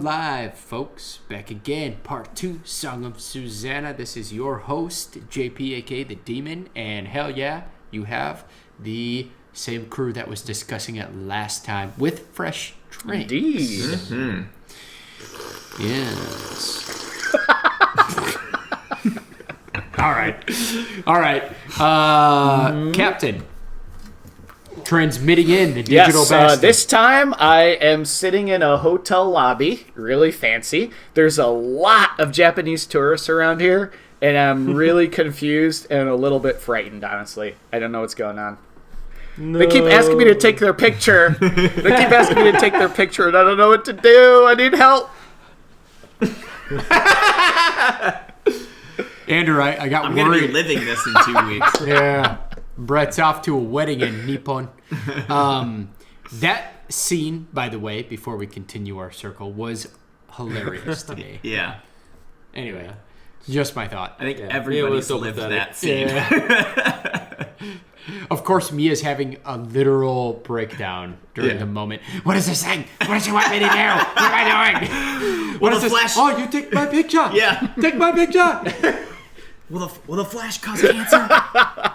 live, folks. Back again, part 2, Song of Susannah. This is your host, JP, aka the Demon, and hell yeah, you have the same crew that was discussing it last time with fresh drinks. Indeed. Mm-hmm. Yes. All right. Captain. Transmitting in the digital bastard. This time I am sitting in a hotel lobby, really fancy. There's a lot of Japanese tourists around here, and I'm really confused and a little bit frightened, honestly. I don't know what's going on. No. They keep asking me to take their picture. And I don't know what to do. I need help. Andrew, I got I'm worried. going to be living this in 2 weeks. Yeah. Brett's off to a wedding in Nippon. That scene, by the way, before we continue our circle, was hilarious to me. Yeah. Anyway, just my thought. I think everybody's lived that scene. Yeah. Of course, Mia's having a literal breakdown during the moment. What is this thing? What does she want me to do? What am I doing? What is this? Flash... Oh, you take my picture. Yeah. Take my picture. Will the flash cause cancer?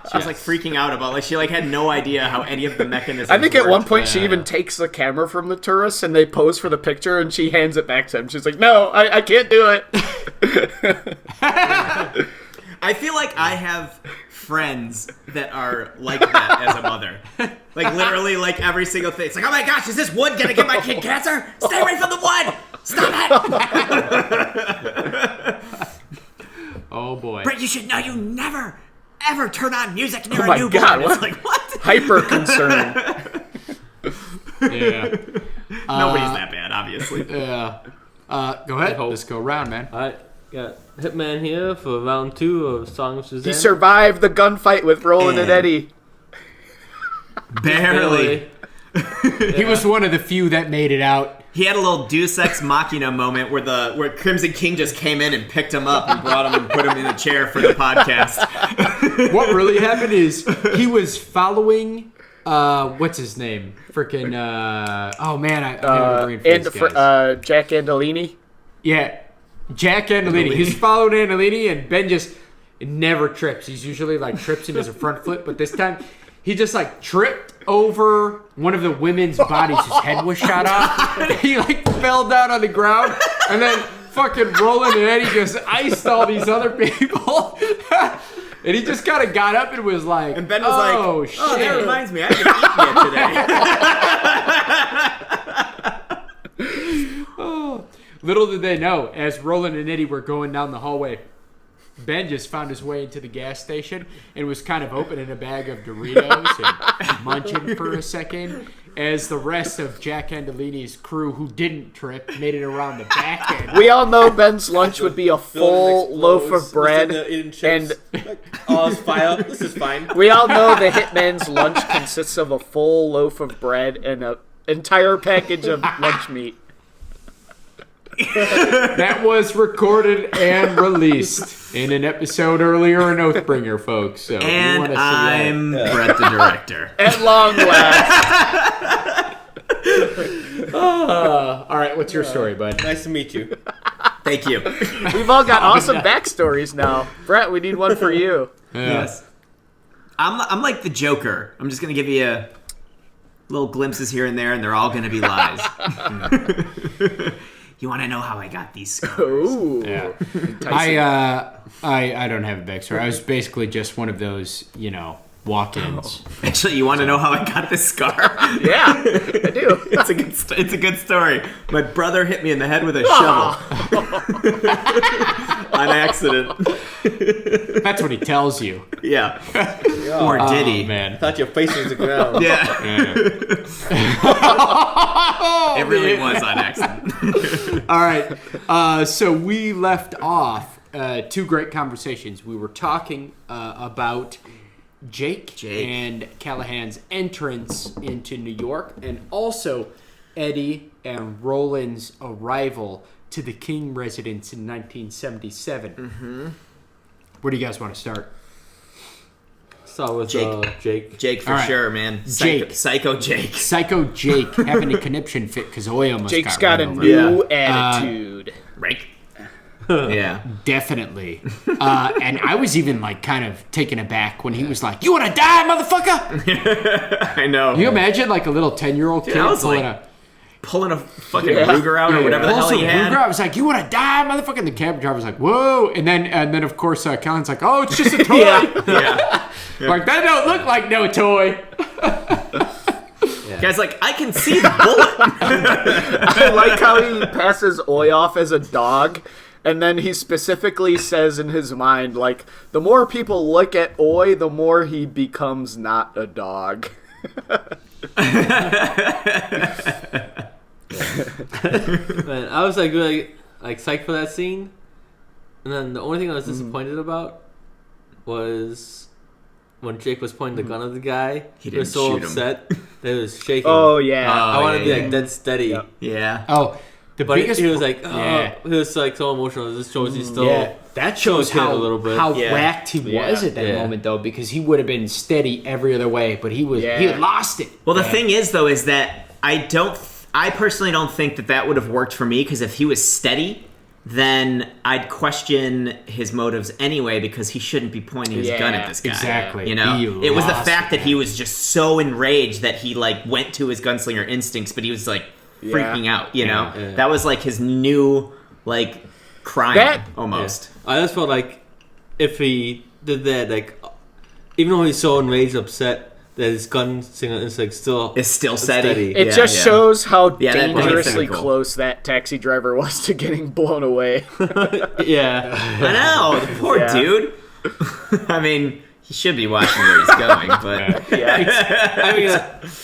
She was like freaking out about she had no idea how any of the mechanisms I think at worked. one point she even takes the camera from the tourists and they pose for the picture and she hands it back to him. She's like, no, I can't do it. I feel like I have friends that are like that as a mother. Like literally every single thing. It's like, oh my gosh, is this wood gonna give my kid cancer? Stay away from the wood! Stop it! Oh boy. Brent, you should know you never, ever turn on music near Oh my a newborn. God, It's like, what? Hyper concerned. Yeah. Nobody's that bad, obviously. Yeah. Go ahead. Let's go around, man. Alright, got Hitman here for round 2 of Song of Susannah. He survived the gunfight with Roland and Eddie. Barely. He was one of the few that made it out. He had a little Deus Ex Machina moment where Crimson King just came in and picked him up and brought him and put him in a chair for the podcast. What really happened is he was following what's his name? Freaking oh man, I'm brain freeze, guys. Jack Andolini. Yeah, Jack Andolini. He's following Andolini, and Ben just never trips. He's usually trips in his front foot, but this time he just tripped over one of the women's bodies. His head was shot off. He fell down on the ground, and then fucking Roland and Eddie just iced all these other people. And he just kind of got up and was like, and Ben was oh, shit. Oh, that reminds me, I haven't eaten yet today. Oh, little did they know, as Roland and Eddie were going down the hallway, Ben just found his way into the gas station and was kind of opening a bag of Doritos and munching for a second as the rest of Jack Andolini's crew, who didn't trip, made it around the back end. We all know Ben's lunch would be a full loaf of bread. And oh, it's fire. This is fine. We all know the Hitman's lunch consists of a full loaf of bread and an entire package of lunch meat. That was recorded and released in an episode earlier in Oathbringer, folks. So and I'm Brett, the director. At long last. All right, what's your story, bud? Nice to meet you. Thank you. We've all got awesome backstories now. Brett, we need one for you. Yes. I'm like the Joker. I'm just going to give you little glimpses here and there, and they're all going to be lies. You want to know how I got these scars? Ooh. Yeah. I don't have a backstory. I was basically just one of those, walk-ins. Actually, you want to know how I got this scar? Yeah, I do. It's a good story. My brother hit me in the head with a shovel on accident. That's what he tells you. Yeah. Or did he? Man. I thought your face was the ground. Yeah. It really was on accident. All right. So we left off 2 great conversations. We were talking about Jake and Callahan's entrance into New York, and also Eddie and Roland's arrival to the King residence in 1977. Mm-hmm. Where do you guys want to start? saw with Jake. Jake. For All right. sure, man. Jake. Psycho Jake. Psycho Jake having a conniption fit because Oi almost Jake's got got a run over. new attitude. Right? Yeah. Definitely. And I was even like kind of taken aback when he was like, "You want to die, motherfucker?" I know. You imagine like a little 10-year-old kid I was pulling like- a Pulling a fucking Ruger out or whatever the hell he had. I was like, "You want to die, motherfucker?" And the cab driver was like, "Whoa!" And then of course Callan's like, "Oh, it's just a toy." Yeah. Like that don't look like no toy. Guy's like, I can see the bullet. I like how he passes Oi off as a dog, and then he specifically says in his mind, like, the more people look at Oi, the more he becomes not a dog. Man, I was like really like psyched for that scene, and then the only thing I was disappointed about was when Jake was pointing the gun at the guy. He was didn't so shoot him. upset that it was shaking. Oh, yeah. I wanted to be yeah. like dead steady. Yep. Yeah. Oh, the But biggest he was like, oh, Yeah. he was like so emotional. This shows he's still. Yeah, that shows kid a how little bit. how Yeah. whacked he was at that Yeah. moment, though, because he would have been steady every other way, but he had lost it. Well, the thing is, though, is that I personally don't think that would have worked for me, because if he was steady, then I'd question his motives anyway, because he shouldn't be pointing his gun at this guy. Exactly. You know, He it was the lost fact it, that he was just so enraged that he like went to his gunslinger instincts, but he was like freaking out. You know, Yeah. that was like his new like crime That- almost. I just felt like if he did that, like, even though he's so enraged, upset, that his gun singer is like still Is still steady. It Yeah, just yeah. shows how Yeah, that- that's dangerously kinda cool. close that taxi driver was to getting blown away. Yeah. I know, the poor Yeah. dude. I mean, he should be watching where he's going, but I mean,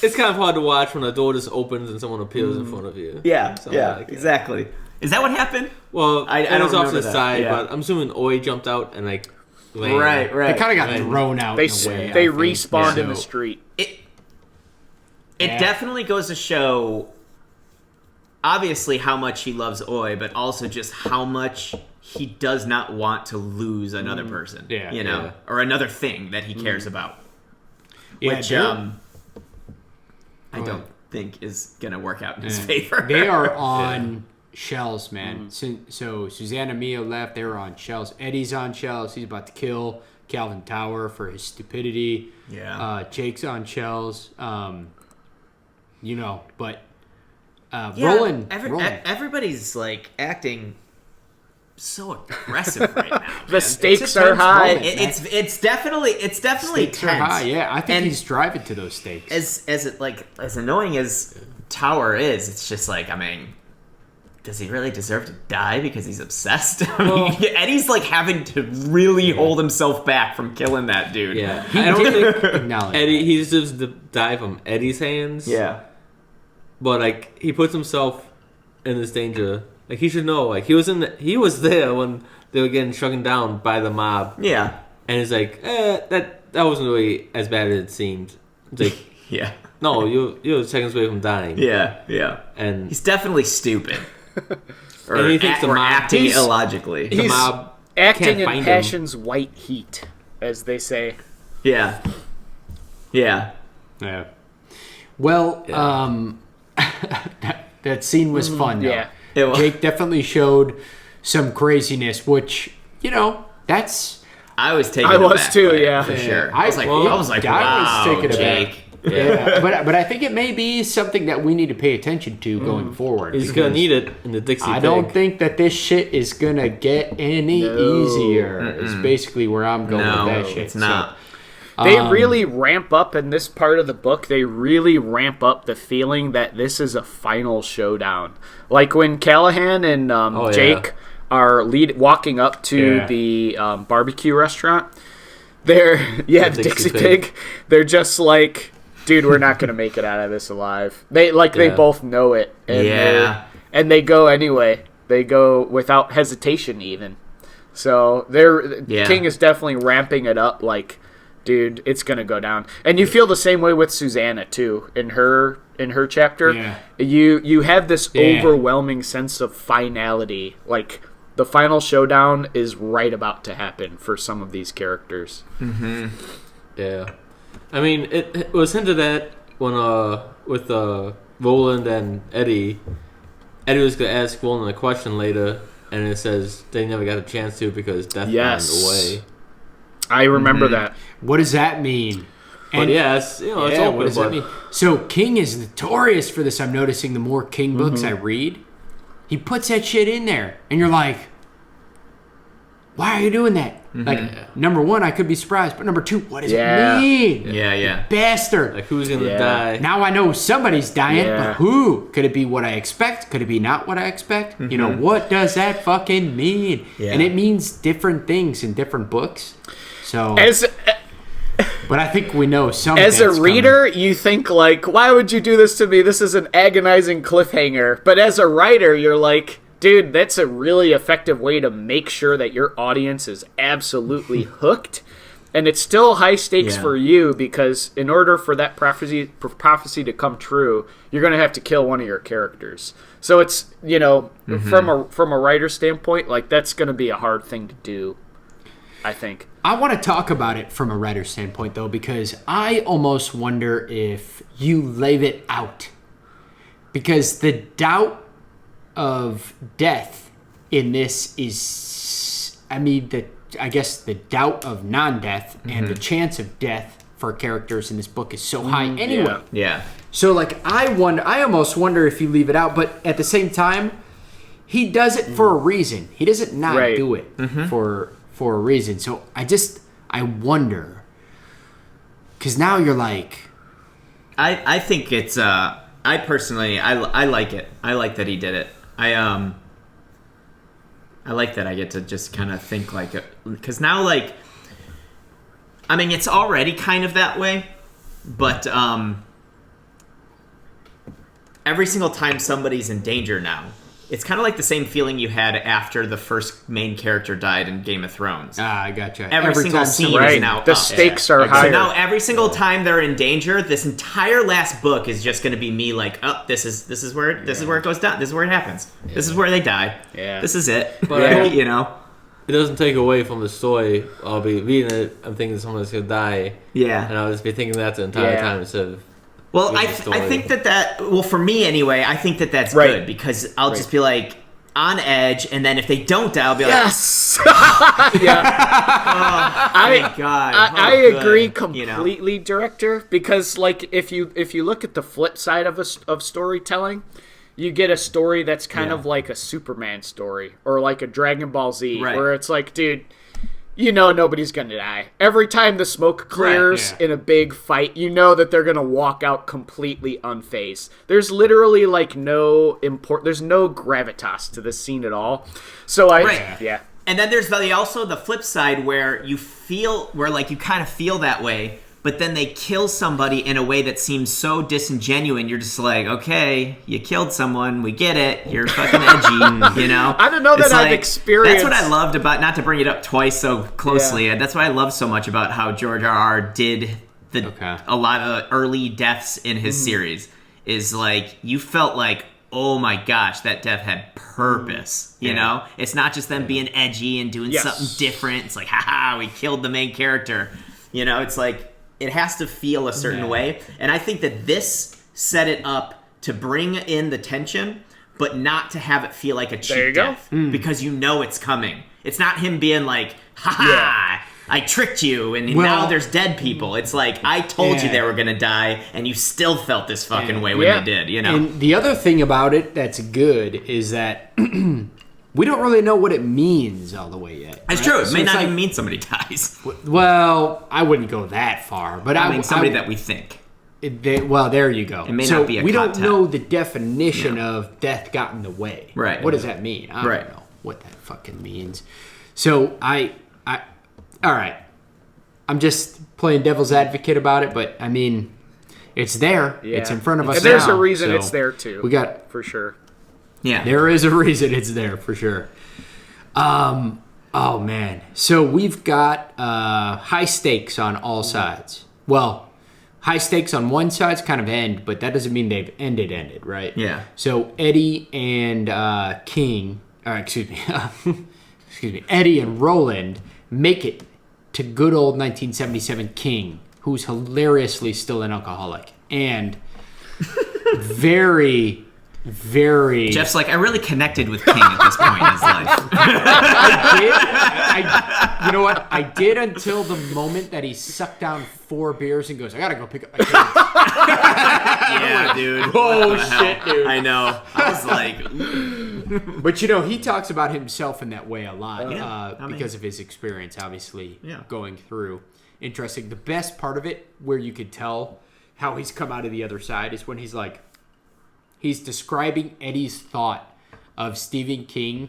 it's kind of hard to watch when a door just opens and someone appears in front of you. yeah, Something like that. exactly. Is that what happened? Well, I it was don't off to the remember that. side, Yeah. but I'm assuming Oi jumped out and like. landed. Right. They kind of got Right. thrown out. They in a way, they I think. respawned Yeah. in the street. It Yeah. definitely goes to show, obviously, how much he loves Oi, but also just how much he does not want to lose another person. Yeah, you know, yeah. or another thing that he cares about. Yeah, Which they're- I Go don't ahead. think is gonna work out in his Yeah. favor. They are on shells, man. So Susannah Mia left. They were on shells. Eddie's on shells. He's about to kill Calvin Tower for his stupidity. Yeah. Jake's on shells. You know, but Yeah, Roland. everybody's like acting so aggressive right now. The man. stakes It's a are tense high. moment. It's definitely Stakes are tense. high. Yeah, I think And he's driving to those stakes. as annoying as Tower is, it's just like, I mean, does he really deserve to die because he's obsessed? I mean, Eddie's like having to really hold himself back from killing that dude. Yeah. I don't think Acknowledge Eddie. He deserves to die from Eddie's hands. Yeah. But like he puts himself in this danger. Like he should know. Like he was there when they were getting shrunken down by the mob, Yeah. and he's like, that wasn't really as bad as it seemed. It's like, Yeah. no, you're seconds away from dying. Yeah. And He's definitely stupid. Or, And he thinks the or mob- acting he's- illogically. the He's mob acting can't in find him. passion's white heat, as they say. Yeah. Yeah. Well, Yeah. that scene was fun, though. Yeah. It was- Jake definitely showed some craziness, which, you know, that's... I was taken I was aback too, by it, yeah. for sure. I- I was like, well, I was like, I was wow, taken aback. Jake. Yeah, but I think it may be something that we need to pay attention to going forward. he's gonna because need it in the Dixie I pig. don't think that this shit is gonna get any easier. Is basically where I'm going No, with that shit. it's not. They really ramp up in this part of the book. They really ramp up the feeling that this is a final showdown. Like when Callahan and yeah. Jake are walking up to Yeah. the barbecue restaurant. They're the Dixie Dixie Pig. Pig. They're just like, dude, we're not gonna make it out of this alive. They Yeah. both know it. And Yeah. and they go anyway. They go without hesitation even. So Yeah. King is definitely ramping it up like, dude, it's gonna go down. And you feel the same way with Susannah too in her chapter. Yeah. You have this Yeah. overwhelming sense of finality. Like the final showdown is right about to happen for some of these characters. Yeah. I mean, it was hinted at when with Roland and Eddie. Eddie was gonna ask Roland a question later, and it says they never got a chance to because death got in the way. I remember that. What does that mean? But it's what open. does that mean? So King is notorious for this. I'm noticing the more King books I read, he puts that shit in there, and you're like, why are you doing that? Like, number one, I could be surprised, but number two, what does it mean? Yeah. Bastard. Like, who's gonna die? Now I know somebody's dying, Yeah. but who? Could it be what I expect? Could it be not what I expect? You know, what does that fucking mean? Yeah. And it means different things in different books. So, but I think we know some. As a reader, you think like, why would you do this to me? This is an agonizing cliffhanger. But as a writer, you're like, dude, that's a really effective way to make sure that your audience is absolutely hooked. And it's still high stakes for you because in order for that prophecy to come true, you're going to have to kill one of your characters. So it's, from a writer's standpoint, like that's going to be a hard thing to do, I think. I want to talk about it from a writer's standpoint, though, because I almost wonder if you leave it out. Because the doubt of death in this is, I guess the doubt of non-death and the chance of death for characters in this book is so high anyway. Yeah. So, like, I almost wonder if you leave it out, but at the same time, he does it for a reason. He doesn't not do it for a reason. So I wonder, because now you're like, I think it's I personally I like it. I like that he did it. I like that I get to just kind of think like it, because now, like, I mean, it's already kind of that way, but every single time somebody's in danger now, it's kind of like the same feeling you had after the first main character died in Game of Thrones. I gotcha. Every single scene is now the up. stakes are higher. So now every single time they're in danger, this entire last book is just going to be me like, oh, this is where it goes down. This is where it happens. This is where they die. Yeah. This is it. But you know, it doesn't take away from the story. I'll be reading it. I'm thinking someone's gonna die. Yeah. And I'll just be thinking that the entire time instead of. Well, I think that well, for me anyway, I think that's good because I'll just be like on edge, and then if they don't die, I'll be like, yes. thank God. I agree completely, director, because like if you look at the flip side of storytelling, you get a story that's kind of like a Superman story or like a Dragon Ball Z, where it's like, dude, nobody's gonna die. Every time the smoke clears in a big fight, that they're gonna walk out completely unfazed. There's literally like there's no gravitas to this scene at all. So and then there's also the flip side where you kind of feel that way, but then they kill somebody in a way that seems so disingenuous. You're just like, okay, you killed someone. We get it. You're fucking edgy, I don't know that I've experienced. That's what I loved about, not to bring it up twice so closely, that's what I love so much about how George R.R. did a lot of early deaths in his series. Is like, you felt like, oh my gosh, that death had purpose. You know? It's not just them being edgy and doing something different. It's like, haha, we killed the main character. It's like, it has to feel a certain way. And I think that this set it up to bring in the tension, but not to have it feel like a cheap death. Because it's coming. It's not him being like, ha-ha, I tricked you, and now there's dead people. It's like, I told you they were going to die, and you still felt this fucking way when they did, And the other thing about it that's good is that we don't really know what it means all the way yet. It's true. It may not even mean somebody dies. Well, I wouldn't go that far, but I mean somebody that we think. There you go. It may not be a we don't Ka-tet. know the definition of death got in the way. Right. What does that mean? I don't know what that fucking means. So all right. I'm just playing devil's advocate about it, but I mean, it's there. Yeah. It's in front of us. And there's now, a reason it's there too. We got for sure. Yeah. There is a reason it's there for sure. Oh man. So we've got high stakes on all sides. Well, high stakes on one side's kind of end, but that doesn't mean they've ended, right? Yeah. So Eddie and Eddie and Roland make it to good old 1977 King, who's hilariously still an alcoholic and very, very. Jeff's like, I really connected with King at this point in his life. You know what? I did until the moment that he sucked down 4 beers and goes, I gotta go pick up my kids. Yeah, dude. Oh, shit, dude. I know. I was like... But, you know, he talks about himself in that way a lot Yeah. because of his experience, obviously, Yeah. going through. Interesting. The best part of it, where you could tell how he's come out of the other side, is when he's like, he's describing Eddie's thought of Stephen King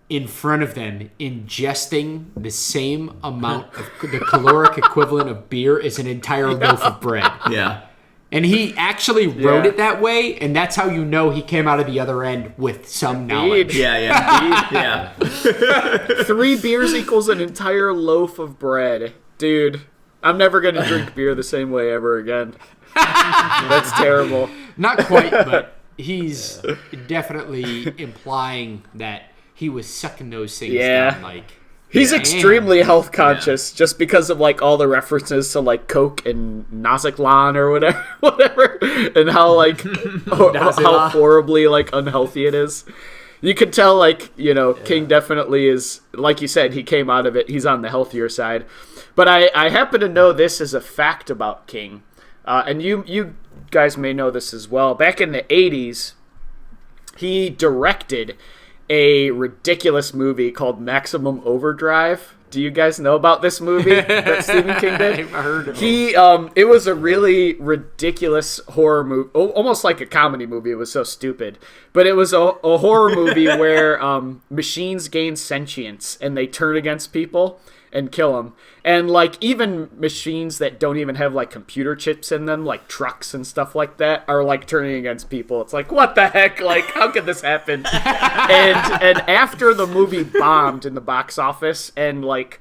in front of them ingesting the same amount of the caloric equivalent of beer as an entire loaf of bread. Yeah. And he actually wrote it that way, and that's how you know he came out of the other end with some knowledge. Yeah. 3 beers equals an entire loaf of bread. Dude, I'm never going to drink beer the same way ever again. That's terrible. Not quite, but he's definitely implying that he was sucking those things down like... He's Damn. extremely health conscious just because of like all the references to like Coke and Naziklan or whatever, and how like how horribly like unhealthy it is. You could tell like, you know, King definitely is, like you said, he came out of it. He's on the healthier side. But I happen to know this as a fact about King, and you guys may know this as well. Back in the 80s, he directed a ridiculous movie called Maximum Overdrive. Do you guys know about this movie that Stephen King did? I've heard of it. It was a really ridiculous horror movie, almost like a comedy movie. It was so stupid. But it was a horror movie where machines gain sentience and they turn against people and kill them. And like even machines that don't even have like computer chips in them, like trucks and stuff like that, are like turning against people. It's like, what the heck? Like, how could this happen? and after the movie bombed in the box office and like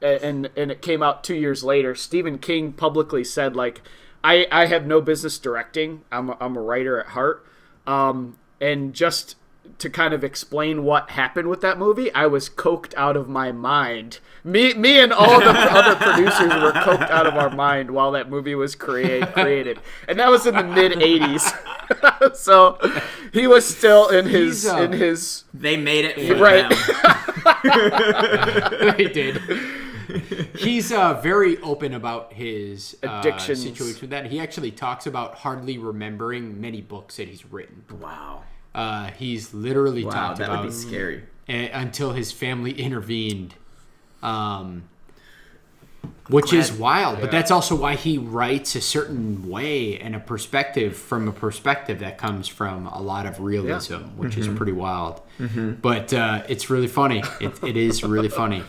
and it came out 2 years later, Stephen King publicly said like, I have no business directing. I'm a writer at heart. And just to kind of explain what happened with that movie, I was coked out of my mind. Me and all the other producers were coked out of our mind while that movie was created. And that was in the mid-'80s. So he was still in his They made it for right. them. They did. He's very open about his Addictions. situation with that. He actually talks about hardly remembering many books that he's written. Wow. He's literally talked that about would be scary. Until his family intervened, which is wild. But that's also why he writes a certain way and a perspective that comes from a lot of realism, which is pretty wild. But it's really funny. It is really funny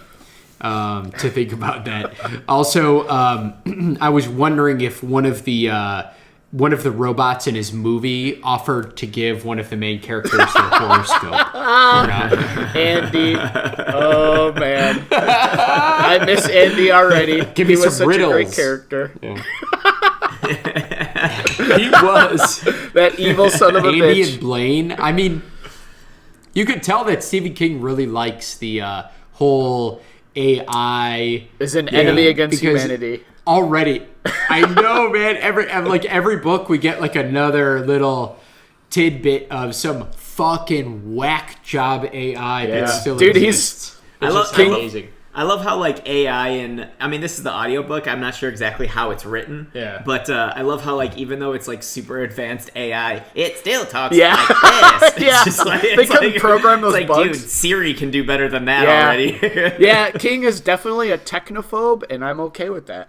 to think about that. Also, I was wondering if one of the robots in his movie offered to give one of the main characters their horoscope. Andy. Oh, man. I miss Andy already. Give me he was some such riddles. a great character. Yeah. He was. That evil son of a Andy bitch. and Blaine. I mean, you could tell that Stephen King really likes the whole AI. Is an enemy against humanity. Already, I know, man. Every book we get like another little tidbit of some fucking whack job AI that still exists. Amazing. I love how like AI and I mean this is the audiobook. I'm not sure exactly how it's written. Yeah. But I love how like even though it's like super advanced AI, it still talks Yeah. like this. Yeah. It's just like, They couldn't program those it's like, bugs. Dude, Siri can do better than that already. Yeah, King is definitely a technophobe, and I'm okay with that.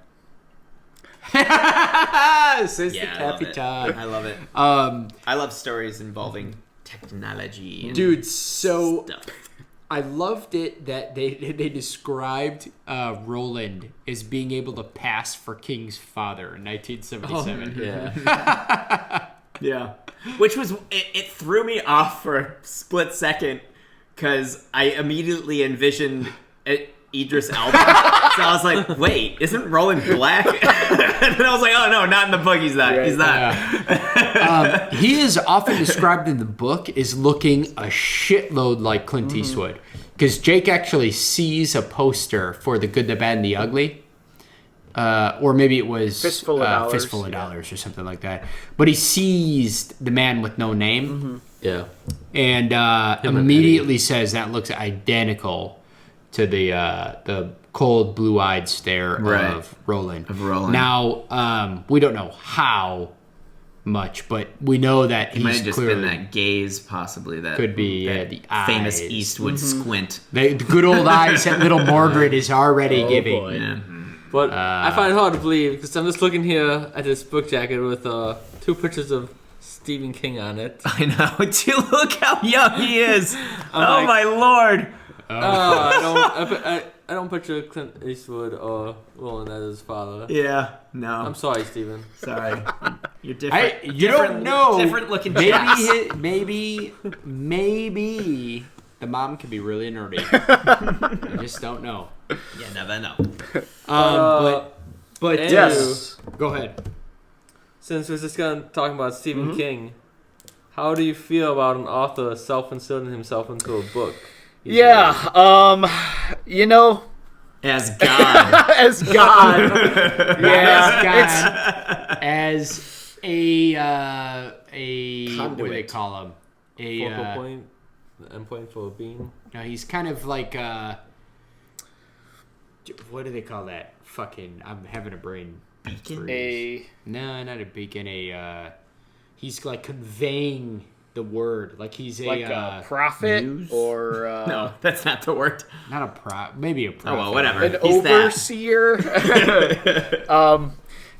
Says the Capitan. I love it. I love stories involving technology. And Dude, so stuff. I loved it that they described Roland as being able to pass for King's father in 1977. Yeah. Yeah. Which was it threw me off for a split second because I immediately envisioned Idris Elba. So I was like, wait, isn't Roland black? And then I was like, oh no, not in the book. He's not. Right. He's not. He is often described in the book as looking a shitload like Clint Eastwood. because Jake actually sees a poster for The Good, the Bad, and the Ugly. Or maybe it was Fistful of Dollars or something like that. But he sees the man with no name. Yeah. And immediately says that looks identical to the cold, blue-eyed stare of Roland. Now, we don't know how much, but we know that he might have just been that gaze, possibly. That could be the famous eyes. Eastwood squint. The good old eyes that little Margaret is already giving. Boy. Yeah. But I find it hard to believe because I'm just looking here at this book jacket with 2 pictures of Stephen King on it. I know. Look how young he is. I'm like, my lord. I don't picture Clint Eastwood or Roland as his father. Yeah. No. I'm sorry, Stephen. Sorry. You're different. You don't know. Different looking chaps. Maybe the mom can be really nerdy. I just don't know. You never know. But yes. Go ahead. Since we're just talking about Stephen King, how do you feel about an author self-inserting himself into a book? Yeah, As God. as God. As a what do they call him? Focal point, endpoint for a beam. No, he's kind of like what do they call that? Fucking, I'm having a brain. Beacon? No, not a beacon. He's like conveying the word. Like he's a prophet muse? or No, that's not the word. not a maybe a prophet. Oh well, whatever. an He's overseer.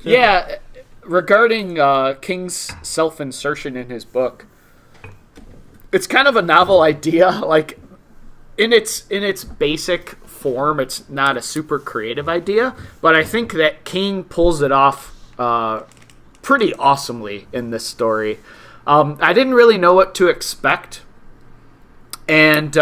Yeah, regarding King's self-insertion in his book, it's kind of a novel idea. Like in its basic form, it's not a super creative idea, but I think that King pulls it off pretty awesomely in this story. I didn't really know what to expect, and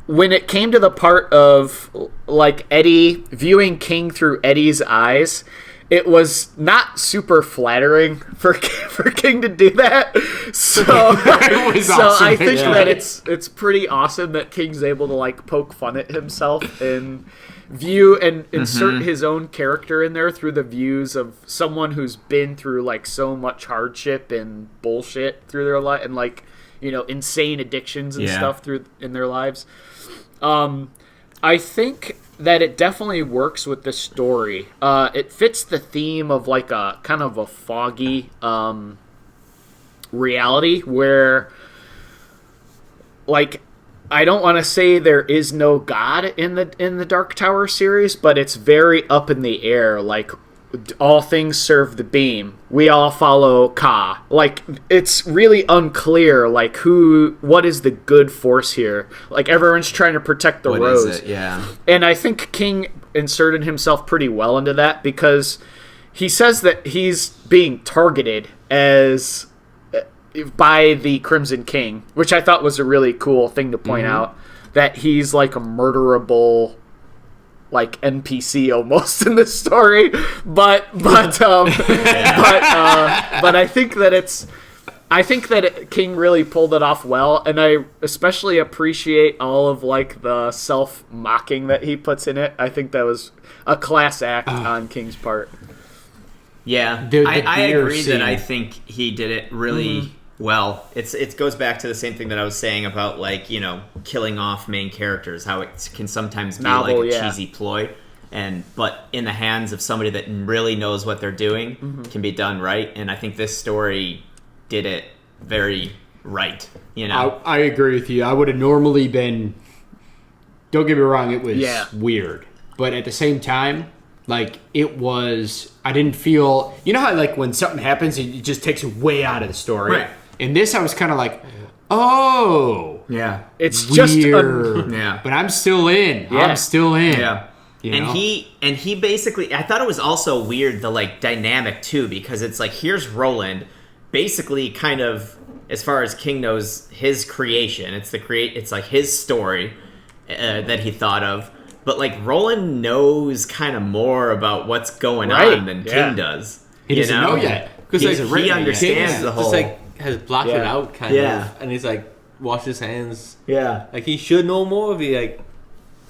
when it came to the part of like Eddie viewing King through Eddie's eyes, it was not super flattering for King to do that. So, awesome. I think that it's pretty awesome that King's able to like poke fun at himself and view and insert his own character in there through the views of someone who's been through like so much hardship and bullshit through their life and like, insane addictions and stuff in their lives. I think that it definitely works with the story. It fits the theme of like a kind of a foggy reality where, like, I don't want to say there is no God in the Dark Tower series, but it's very up in the air. Like, all things serve the beam. We all follow Ka. Like, it's really unclear, like, what is the good force here? Like, everyone's trying to protect the rose. What is it? Yeah. And I think King inserted himself pretty well into that because he says that he's being targeted by the Crimson King, which I thought was a really cool thing to point out, that he's like a murderable like NPC almost in this story, but I think that King really pulled it off well, and I especially appreciate all of like the self-mocking that he puts in it. I think that was a class act on King's part. Yeah, I agree that I think he did it really well. It goes back to the same thing that I was saying about like, killing off main characters, how it can sometimes be like a cheesy ploy, but in the hands of somebody that really knows what they're doing can be done right. And I think this story did it very right. I agree with you. I would have normally been. Don't get me wrong, it was weird, but at the same time, like it was. I didn't feel. You know how like when something happens, it just takes it way out of the story. Right. In this, I was kind of like, oh, yeah, it's weird. Just but I'm still in. Yeah. I'm still in. Yeah. And he basically, I thought it was also weird, the like dynamic too, because it's like, here's Roland, basically kind of, as far as King knows, his creation. It's like his story that he thought of, but like Roland knows kind of more about what's going on than King does. He doesn't know yet because he understands the whole. Just like has blocked it out kind of, and he's like, wash his hands. Yeah. Like he should know more if he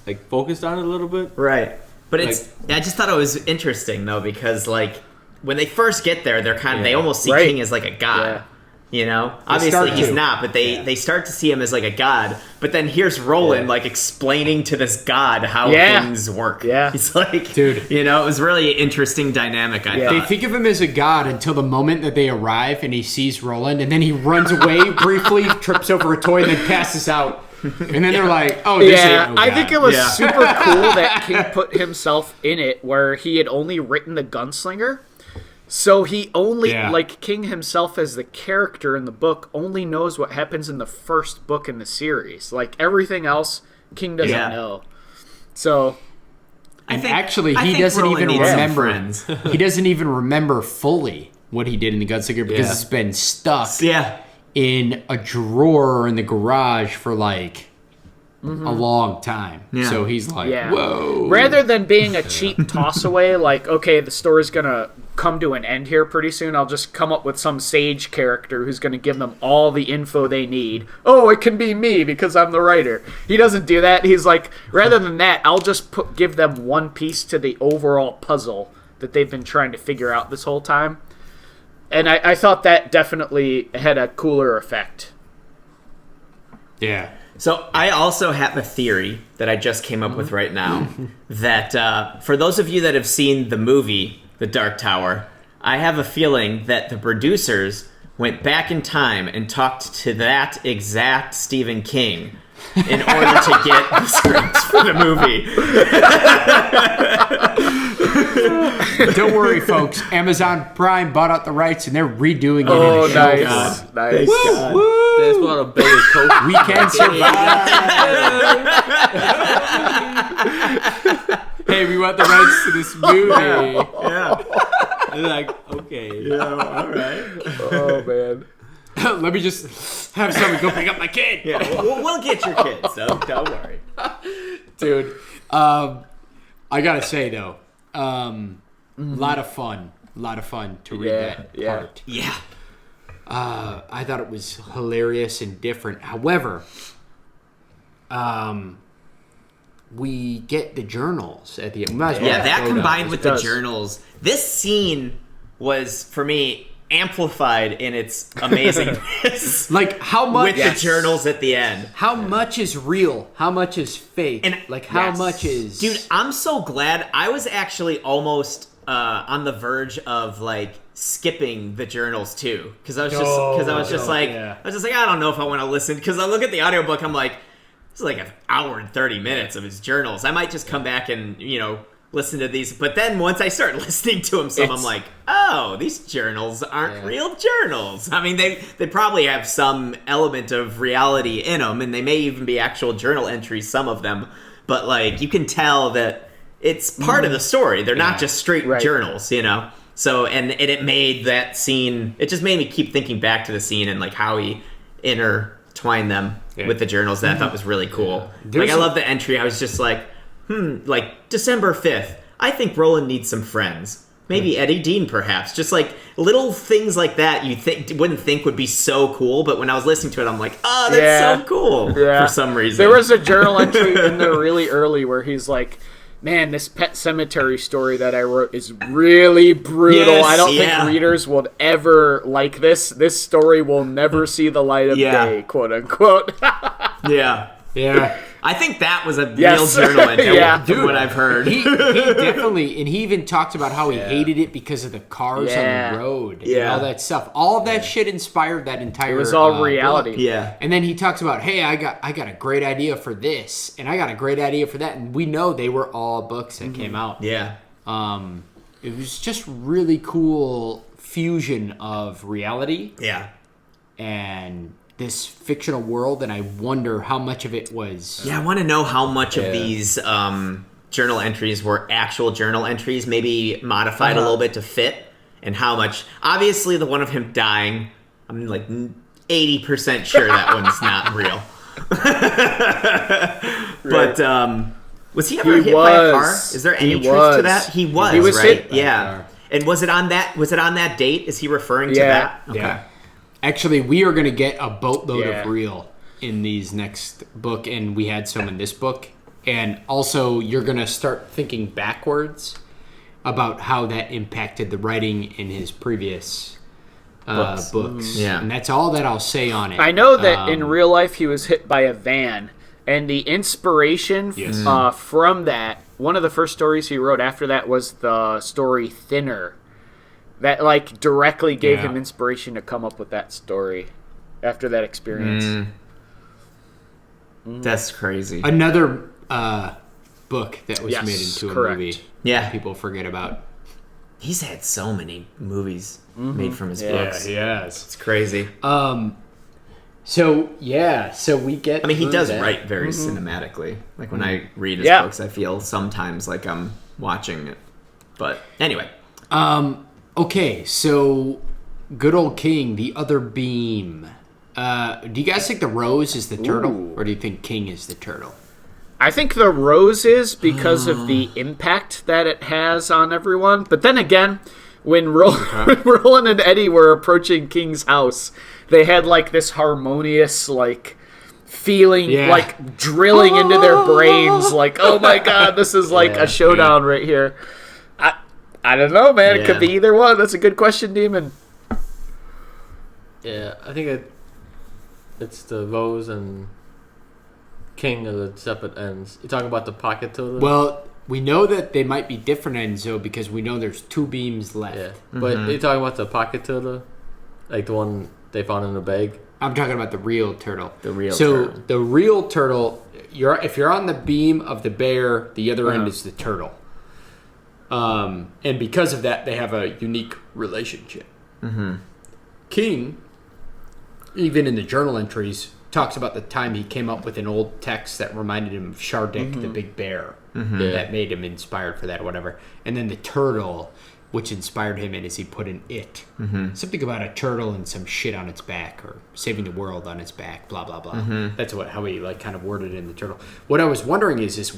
like focused on it a little bit. Right. But Like- it's I just thought it was interesting though because like when they first get there, they're kind of they almost see Right. King as like a god. Yeah. You know, They obviously start he's to. not, but they start to see him as like a god. But then here's Roland like explaining to this god how Yeah. things work. Yeah. He's like, Dude. you know, it was really interesting dynamic. I Yeah. They thought. think of him as a god until the moment that they arrive and he sees Roland, and then he runs away briefly, trips over a toy, and then passes out. And then they're like, "Oh, this Yeah, ain't no I god." think it was Yeah. super cool that King put himself in it where he had only written the gunslinger. So he only, Yeah. like King himself as the character in the book, only knows what happens in the first book in the series. Like everything else, King doesn't Yeah. know. So, And actually, I he think doesn't Roland even needs some remember. friends. He doesn't even remember fully what he did in the Gunslinger because Yeah. it's been stuck Yeah. in a drawer in the garage for like a long time. Yeah. So he's like, yeah. "Whoa!" Rather than being a cheap toss away, like, okay, the story's going to come to an end here pretty soon, I'll just come up with some sage character who's going to give them all the info they need. Oh, it can be me because I'm the writer. He doesn't do that. He's like, rather than that, I'll just give them one piece to the overall puzzle that they've been trying to figure out this whole time. And I thought that definitely had a cooler effect. Yeah. So I also have a theory that I just came up with right now that for those of you that have seen the movie The Dark Tower, I have a feeling that the producers went back in time and talked to that exact Stephen King in order to get the scripts for the movie. Don't worry, folks. Amazon Prime bought out the rights and they're redoing it Oh, in a show. nice. Nice. That's what a big coach. We can survive. Hey, we want the rights to this movie. Yeah. And like, okay. Yeah, all right. Oh, man. Let me just have someone go pick up my kid. Yeah, we'll get your kids, so don't worry. Dude. I gotta say though, lot of fun to read that part. Yeah. I thought it was hilarious and different. However, we get the journals at the end. Yeah, that combined with the does. journals. This scene was, for me, amplified in its amazingness. Like how much with the journals at the end. How much is real? How much is fake? And- like how Yes. much is Dude, I'm so glad. I was actually almost on the verge of like skipping the journals too, because I was just like, I don't know if I want to listen, because I look at the audiobook, I'm like, this is like an hour and 30 minutes of his journals. I might just come back and listen to these. But then once I start listening to them, I'm like, oh, these journals aren't real journals. I mean, they probably have some element of reality in them, and they may even be actual journal entries, some of them. But like, you can tell that it's part of the story. They're not just straight journals, So, and it made that scene, it just made me keep thinking back to the scene and like how he intertwined them with the journals that I thought was really cool. Like, I love the entry. I was just like, like December 5th, I think Roland needs some friends. Maybe Eddie Dean, perhaps. Just like little things like that you wouldn't think would be so cool, but when I was listening to it, I'm like, oh, that's so cool for some reason. There was a journal entry in there really early where he's like, man, this Pet Cemetery story that I wrote is really brutal. Yes, I don't think readers would ever like this. This story will never see the light of day, quote unquote. Yeah. I think that was a real journal entry from what I've heard. He definitely, and he even talked about how he hated it because of the cars on the road and all that stuff. All of that shit inspired that entire. It was all reality. book. Yeah. And then he talks about, hey, I got a great idea for this, and I got a great idea for that, and we know they were all books that came out. Yeah. It was just really cool fusion of reality Yeah. and this fictional world, and I wonder how much of it was. Yeah, I want to know how much of these journal entries were actual journal entries, maybe modified a little bit to fit, and how much. Obviously, the one of him dying, I'm like 80% sure that one's not real. But was he ever hit by a car? Is there any truth to that? He was right? hit by a Yeah. car. And was it on that date? Is he referring to that? Okay. Yeah. Actually, we are going to get a boatload of real in these next book, and we had some in this book. And also, you're going to start thinking backwards about how that impacted the writing in his previous books. Yeah. And that's all that I'll say on it. I know that in real life he was hit by a van, and the inspiration from that, one of the first stories he wrote after that was the story Thinner. That, like, directly gave him inspiration to come up with that story after that experience. That's crazy. Another book that was made into a correct. movie Yeah. that people forget about. He's had so many movies made from his books. he has. It's crazy. So we get. I mean, he through does that. write very cinematically. Like, when I read his Yeah. books, I feel sometimes like I'm watching it. But anyway. Okay, so good old King, the other beam. Do you guys think the rose is the turtle, or do you think King is the turtle? I think the rose is because of the impact that it has on everyone. But then again, when Roland and Eddie were approaching King's house, they had like this harmonious like feeling like drilling into their brains like, oh my god, this is like a showdown right here. I don't know, man. It could be either one. That's a good question, Demon. Yeah, I think it's the Rose and King of the separate ends. You talking about the pocket turtle? Well, we know that they might be different ends, though, because we know there's 2 beams left. yeah. But you talking about the pocket turtle? Like the one they found in the bag? I'm talking about the real turtle. The real so turtle. the real turtle, if you're on the beam of the bear, the other end is the turtle. And because of that, they have a unique relationship. King, even in the journal entries, talks about the time he came up with an old text that reminded him of Shardik, the big bear, that made him inspired for that or whatever. And then the turtle, which inspired him, and as he put in it. Something about a turtle and some shit on its back, or saving the world on its back, blah, blah, blah. That's how he like kind of worded it in the turtle. What I was wondering is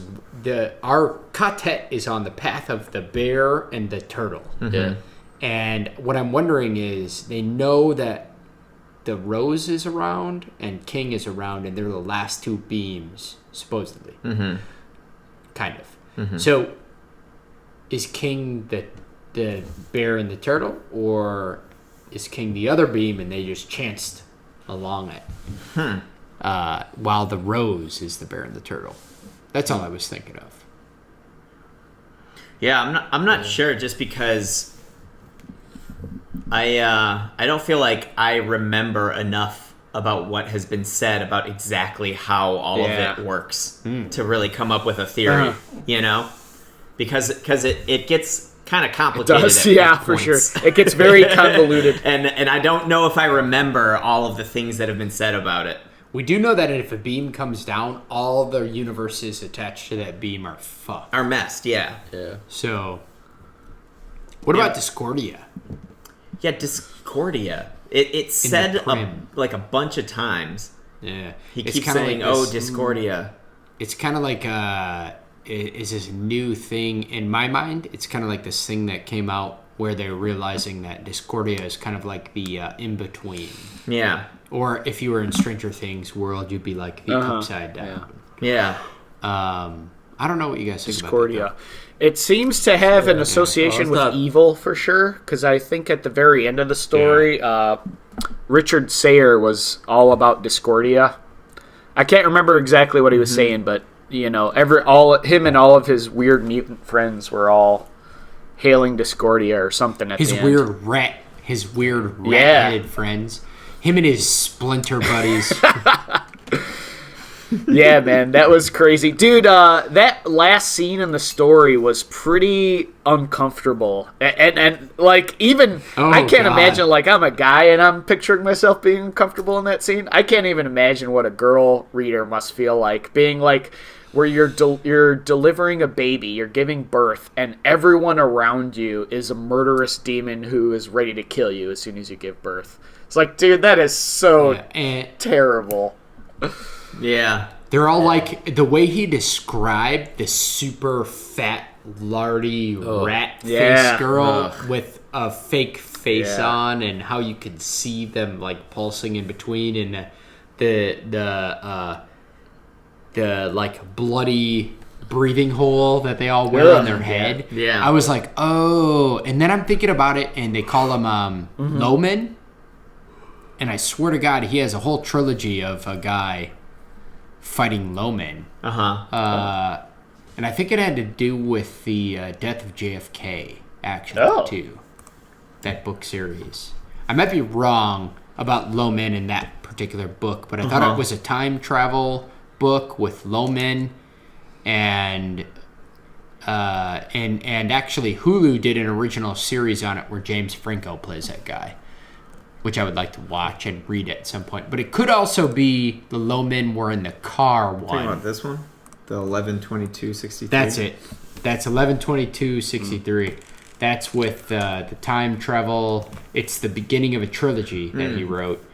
our Ka-tet is on the path of the bear and the turtle. Yeah. And what I'm wondering is, they know that the Rose is around and King is around, and they're the last 2 beams, supposedly. Kind of. So, is King the bear and the turtle, or is King the other beam and they just chanced along it? While the Rose is the bear and the turtle. That's all I was thinking of. Yeah, I'm not sure, just because I don't feel like I remember enough about what has been said about exactly how all of it works to really come up with a theory, you know? Because it gets kind of complicated. It does, at for points. sure. It gets very convoluted. and I don't know if I remember all of the things that have been said about it. We do know that if a beam comes down, all the universes attached to that beam are fucked. Are messed, yeah. So, what about Discordia? Yeah, Discordia. It's said like a bunch of times. Yeah. He keeps saying, "Oh, Discordia." It's kind of like is this new thing in my mind? It's kind of like this thing that came out where they're realizing that Discordia is kind of like the in-between. Yeah. Or if you were in Stranger Things world, you'd be like the upside down. Yeah. I don't know what you guys think about Discordia. that. It seems to have an association with evil for sure, because I think at the very end of the story, Richard Sayer was all about Discordia. I can't remember exactly what he was saying, but you know, him and all of his weird mutant friends were all hailing Discordia or something at the end. His weird rat-headed friends. Him and his splinter buddies. Yeah, man, that was crazy. Dude, that last scene in the story was pretty uncomfortable. And like, even, I can't imagine, like, I'm a guy and I'm picturing myself being uncomfortable in that scene. I can't even imagine what a girl reader must feel like, being like, where you're delivering a baby, you're giving birth, and everyone around you is a murderous demon who is ready to kill you as soon as you give birth. It's like, dude, that is so terrible. Yeah. They're all like, the way he described the super fat, lardy rat face girl with a fake face on, and how you could see them like pulsing in between, and the like bloody breathing hole that they all wear on their head. Yeah. I was like, oh, and then I'm thinking about it, and they call him Loman, and I swear to God, he has a whole trilogy of a guy fighting Loman. And I think it had to do with the death of JFK, actually, too. That book series. I might be wrong about Loman in that particular book, but I thought it was a time travel book with Loman, and actually Hulu did an original series on it where James Franco plays that guy, which I would like to watch and read at some point. But it could also be the Loman were in the car one. Talking about this one? The 11/22/63? That's it. That's 11/22/63. That's with the time travel. It's the beginning of a trilogy that he wrote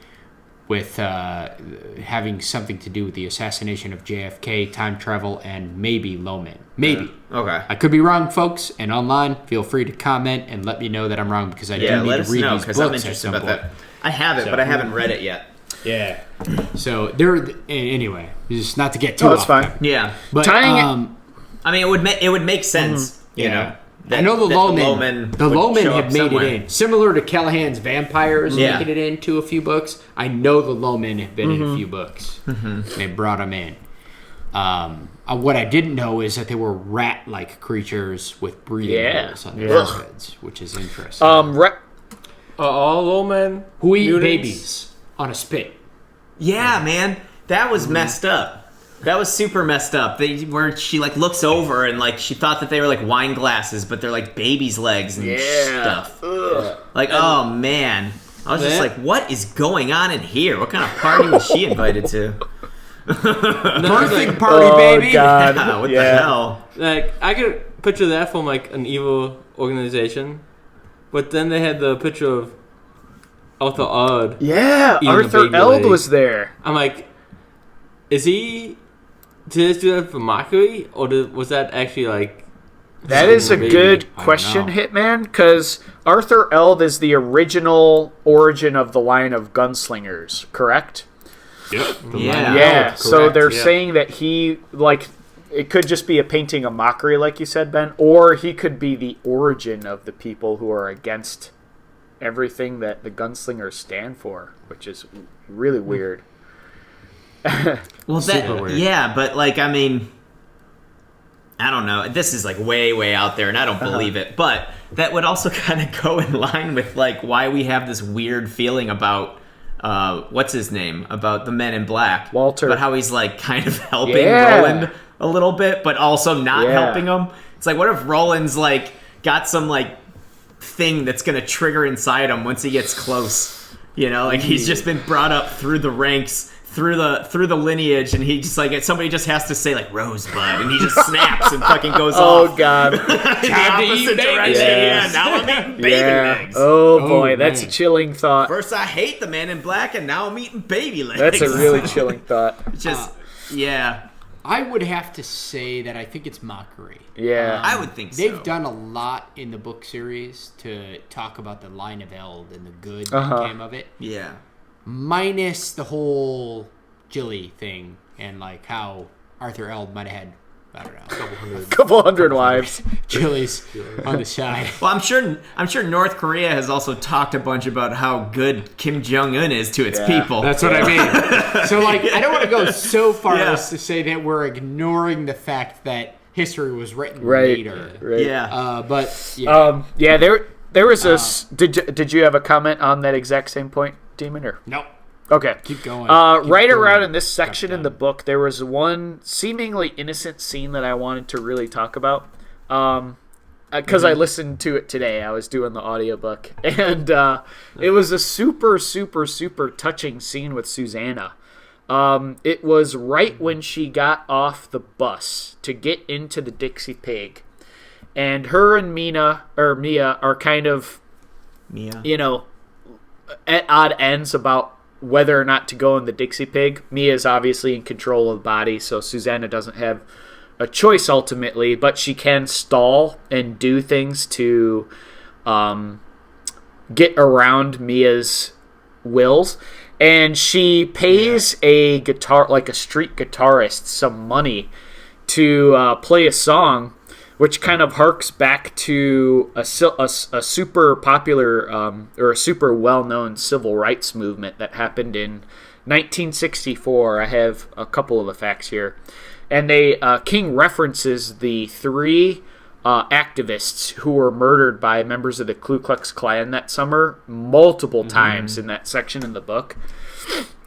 with having something to do with the assassination of JFK, time travel, and maybe Loman. Maybe. Okay. I could be wrong, folks. And online, feel free to comment and let me know that I'm wrong, because I do need to read these books I'm at interested some about point. that. I have it, but I haven't read it yet. Yeah. So there. Anyway, just not to get too it's off fine. topic. Yeah. But Tying I mean, it would make sense, you know. I know the Loman would show have up made somewhere. it in. Similar to Callahan's Vampires Yeah. making it into a few books. I know the Loman have been in a few books. They brought them in. What I didn't know is that they were rat-like creatures with breathing holes on their heads, which is interesting. All Loman Who eat mutants? babies on a spit. Yeah, man. That was messed up. That was super messed up. Where she like looks over and like she thought that they were like wine glasses, but they're like baby's legs and stuff. Like, oh man. I was just like, what is going on in here? What kind of party was she invited to? Birthing party, baby. God. Yeah, what the hell? Like, I could picture that from like an evil organization, but then they had the picture of Arthur Ard. Yeah, Eating a Arthur baby Eld leg. was there. I'm like, did they just do that for mockery, or was that actually like? That is a baby? good I question, don't know. Hitman, because Arthur Eld is the original origin of the line of gunslingers, correct? Yep. Yeah. Yeah, so correct, they're yeah. saying that he, like, it could just be a painting of mockery, like you said, Ben, or he could be the origin of the people who are against everything that the gunslingers stand for, which is really weird. Well, Super weird. yeah, but like, I mean, I don't know. This is like way, way out there, and I don't believe it. But that would also kind of go in line with like why we have this weird feeling about what's his name, about the Men in Black, Walter. But how he's like kind of helping Yeah. Roland a little bit, but also not Yeah. helping him. It's like, what if Roland's like got some like thing that's gonna trigger inside him once he gets close? You know, like he's just been brought up through the ranks, through the lineage, and he just like somebody just has to say like Rosebud, and he just snaps and fucking goes off. Oh, God. In the opposite direction. Yeah. Yeah, now I'm eating baby Yeah. legs. Oh, boy, Oh, that's a man. chilling thought. First I hate the Man in Black, and now I'm eating baby legs. That's a really chilling thought. just yeah. I would have to say that I think it's mockery. Yeah. I would think so. They've done a lot in the book series to talk about the line of Eld and the good that came of it, Yeah. minus the whole Jilly thing and like how Arthur Eld might have had, I don't know, A couple hundred wives. Jillies on the side. Well, I'm sure North Korea has also talked a bunch about how good Kim Jong Un is to its people. That's what I mean. So like, I don't want to go so far Yeah. as to say that we're ignoring the fact that history was written Right. later. Right. Yeah. But yeah, Yeah, there was a... Did you have a comment on that exact same point, Demon? Or? no, Okay. keep going. Keep Right going. around in this section in the Goddamn. book, there was one seemingly innocent scene that I wanted to really talk about. Because I listened to it today. I was doing the audiobook. And it was a super, super, super touching scene with Susannah. It was right when she got off the bus to get into the Dixie Pig. And her and Mia are kind of, Mia. you know, at odd ends about whether or not to go in the Dixie Pig. Mia's obviously in control of the body, so Susannah doesn't have a choice ultimately, but she can stall and do things to get around Mia's wills. And she pays a guitar, like a street guitarist, some money to play a song, which kind of harks back to a super popular or a super well-known civil rights movement that happened in 1964. I have a couple of the facts here. And King references the 3 activists who were murdered by members of the Ku Klux Klan that summer multiple times in that section in the book.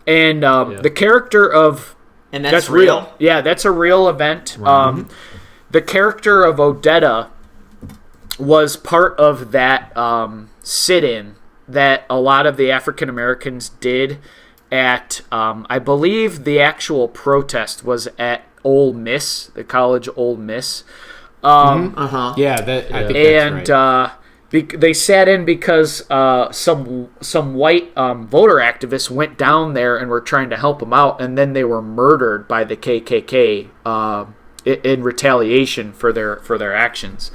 And the character of... And that's real? Yeah, that's a real event. Right. The character of Odetta was part of that sit-in that a lot of the African Americans did at, I believe the actual protest was at Ole Miss, the college Ole Miss. Yeah, I think that's right. They sat in because some white voter activists went down there and were trying to help them out, and then they were murdered by the KKK in retaliation for their actions.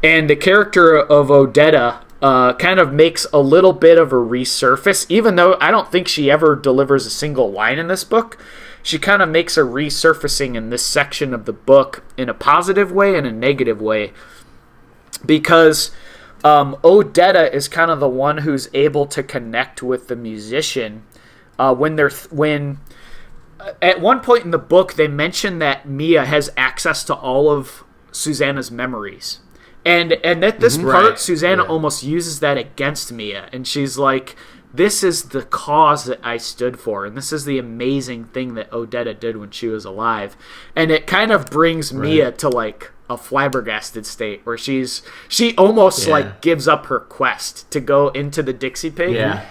And the character of Odetta kind of makes a little bit of a resurface, even though I don't think she ever delivers a single line in this book. She kind of makes a resurfacing in this section of the book in a positive way and a negative way, because Odetta is kind of the one who's able to connect with the musician when at one point in the book they mention that Mia has access to all of Susannah's memories. And at this part, Susannah almost uses that against Mia, and she's like, this is the cause that I stood for, and this is the amazing thing that Odetta did when she was alive. And it kind of brings Mia to like a flabbergasted state where she almost like gives up her quest to go into the Dixie Pig. Yeah.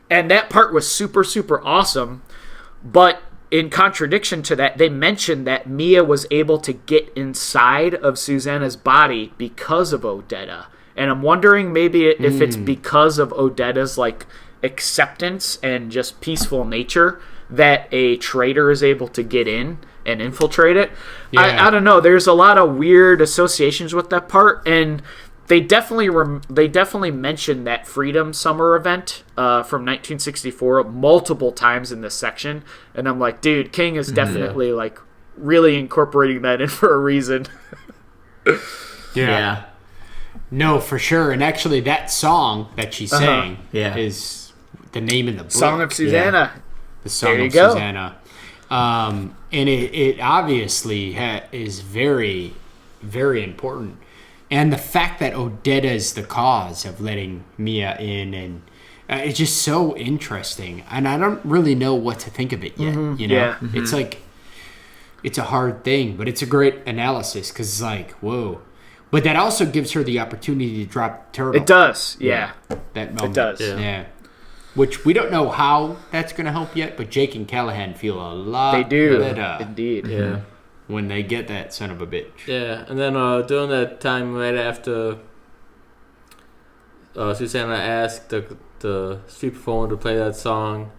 And that part was super, super awesome. But in contradiction to that, they mentioned that Mia was able to get inside of Susannah's body because of Odetta. And I'm wondering maybe if it's because of Odetta's like acceptance and just peaceful nature that a traitor is able to get in and infiltrate it. I don't know. There's a lot of weird associations with that part, and they definitely mention that Freedom Summer event from 1964 multiple times in this section, and I'm like, dude, King is definitely like really incorporating that in for a reason. Yeah. No, for sure. And actually, that song that she sang is the name of the book. Song of Susannah. Yeah. The Song of go. Susannah. And it obviously is very, very important. And the fact that Odetta is the cause of letting Mia in, and it's just so interesting. And I don't really know what to think of it yet. You know, Yeah. It's like, it's a hard thing, but it's a great analysis because it's like, whoa. But that also gives her the opportunity to drop Turtle. It does, yeah. That moment. It does. Yeah. Which we don't know how that's going to help yet, but Jake and Callahan feel a lot They do, better indeed. Yeah. when they get that son of a bitch. Yeah, and then during that time right after Susannah asked the street performer to play that song,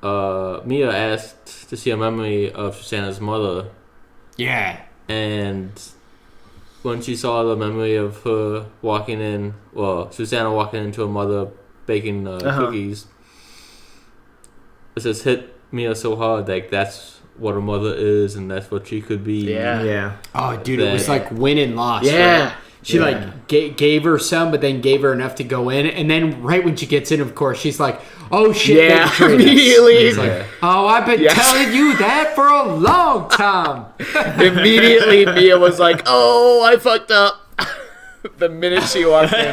Mia asked to see a memory of Susannah's mother. Yeah. And when she saw the memory of her Susannah walking into her mother baking cookies, it just hit Mia so hard, like that's what her mother is and that's what she could be. Yeah. Oh, dude, it was like win and loss. Yeah. Right? She like gave her some, but then gave her enough to go in. And then right when she gets in, of course, she's like, oh, shit. Yeah, immediately. It's like, oh, I've been telling you that for a long time. Immediately, Mia was like, oh, I fucked up. The minute she walked in.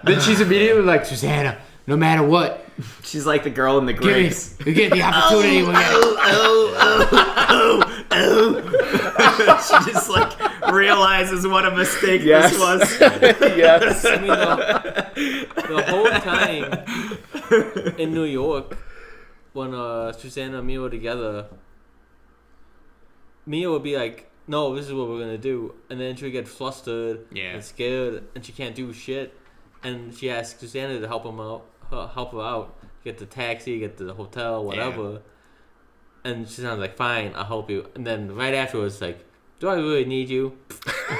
Then she's immediately like, Susannah, no matter what, She's like the girl in the grapes. you get the opportunity. She just like realizes what a mistake Yes. this was. Yes. I mean, the whole time in New York, when Susannah and Mia were together, Mia would be like, no, this is what we're going to do. And then she would get flustered and scared, and she can't do shit. And she asked Susannah to help her out, get the taxi, get to the hotel, whatever. And Susannah's like, fine, I'll help you. And then right afterwards, like, do I really need you?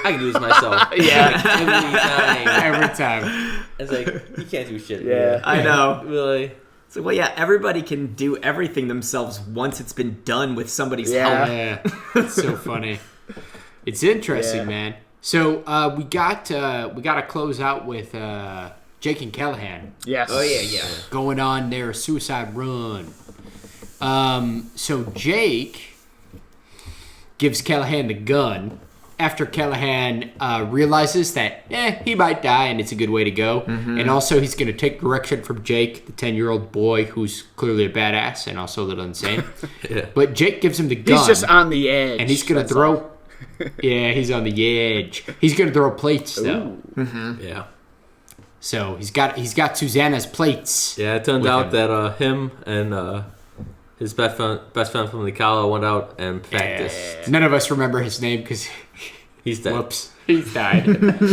I can do this myself. Yeah. Every time. Every time. It's like, you can't do shit. Yeah. I know. Really? So, well, yeah, everybody can do everything themselves once it's been done with somebody's Yeah. help. Yeah, it's so funny. It's interesting, Yeah. man. So we got to close out with Jake and Callahan Yes. Oh, yeah. going on their suicide run. So Jake gives Callahan the gun after Callahan realizes that he might die and it's a good way to go. And also he's going to take direction from Jake, the 10-year-old boy who's clearly a badass and also a little insane. Yeah. But Jake gives him the gun. He's just on the edge. and he's going to That's throw... all. Yeah, he's on the edge. He's going to throw plates, though. Yeah. So he's got Susannah's plates. Yeah, it turns With out him. that him and his best friend from the Kala went out and practiced. None of us remember his name because... He's dead. Whoops. He's died.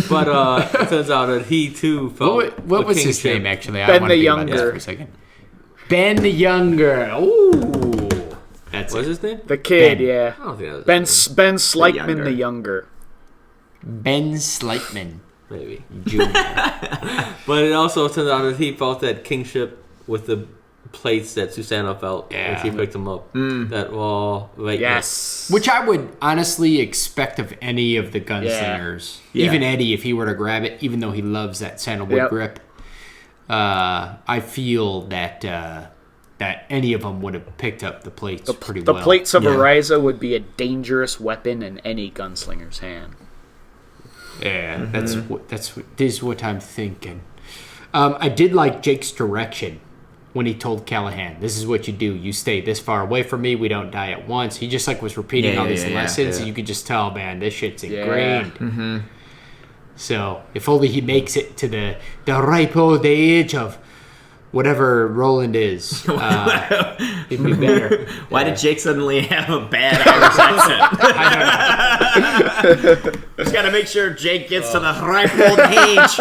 But it turns out that he too felt What was his kingship. name, actually? I Ben want to the think about this Younger. for a second. Ben the Younger. Ooh. That's What's it. his name? The kid, Ben. yeah. I don't think that was Ben his name. Ben Slightman Younger. the Younger. Ben Slightman Maybe. Jr. But it also turns out that he felt that kingship with the plates that Susannah felt when she picked him up. That well, right. Yes. Which I would honestly expect of any of the gunslingers. Yeah. Even Eddie, if he were to grab it, even though he loves that sandalwood Yep. grip. I feel that that any of them would have picked up the plates pretty The well. plates of Yeah. Ariza would be a dangerous weapon in any gunslinger's hand. Yeah, this is what I'm thinking. I did like Jake's direction when he told Callahan, "This is what you do. You stay this far away from me. We don't die at once." He just was repeating Yeah, all these yeah, lessons, yeah. and you could just tell, man, this shit's Yeah. ingrained. So if only he makes it to the ripe old age of whatever Roland is, it'd be better. Why did Jake suddenly have a bad Irish accent? I don't know. Just gotta make sure Jake gets to the ripe old age.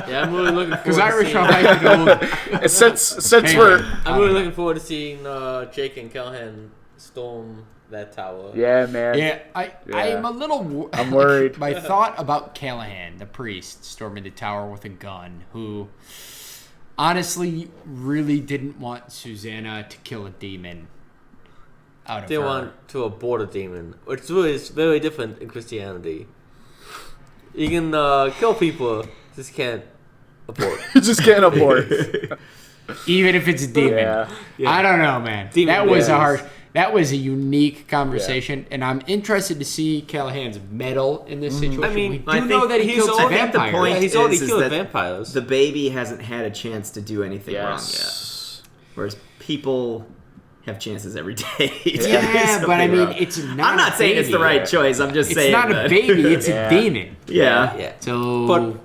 Yeah, I'm really looking forward Because to Irish seeing, are like old. Since Hey, we're I'm really looking forward to seeing Jake and Callahan storm that tower. yeah, man. Yeah, I'm a little. I'm worried. My thought about Callahan, the priest, storming the tower with a gun, who honestly really didn't want Susannah to kill a demon out of They her. want to abort a demon, which is very different in Christianity. You can kill people, just can't abort. You just can't abort. Even if it's a demon. Yeah. I don't know, man. Demon that was a babies. hard. That was a unique conversation, and I'm interested to see Callahan's mettle in this situation. I mean, we do I know think that he he's killed some already- I think the vampires. point Yeah, he's already is killed that vampires. The baby hasn't had a chance to do anything wrong yet. Yes. Whereas people have chances every day. to do Yeah, but I something mean, wrong. it's not. I'm not a saying it's the baby. right choice. I'm just It's saying not a that. baby. It's Yeah. a demon. Yeah. Yeah. So, But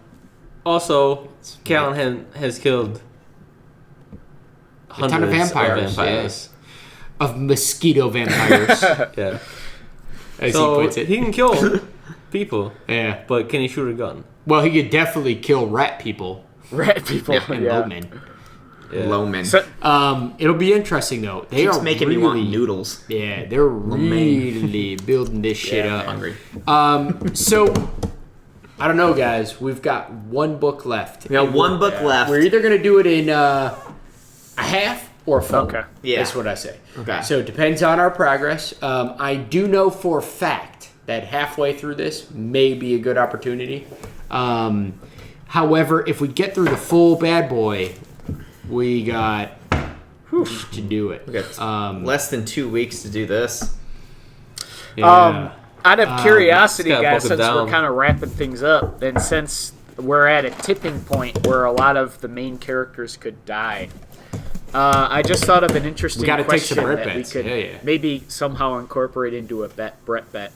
also, Callahan has killed ton of hundreds vampires, of mosquito vampires, Yeah. as So he puts it. he can kill people, Yeah. but can he shoot a gun? Well, he could definitely kill rat people Rat people. and Yeah. lowmen. Yeah. Loman. So, It'll be interesting though. They Keeps are making really, me want noodles. Yeah, they're really building this shit Yeah, up. Hungry. So I don't know, guys. We've got one book left. We got one book left. We're either gonna do it in a half or a full. Okay. Yeah. That's what I say. Okay. So it depends on our progress. I do know for a fact that halfway through this may be a good opportunity. However, if we get through the full bad boy, we got to do it. We got less than 2 weeks to do this. Yeah. out of curiosity, just gotta guys, book it since we're down. kind of wrapping things up, and since we're at a tipping point where a lot of the main characters could die, I just thought of an interesting We gotta take some question Brett that we bets. could Yeah. maybe somehow incorporate into a Brett bet.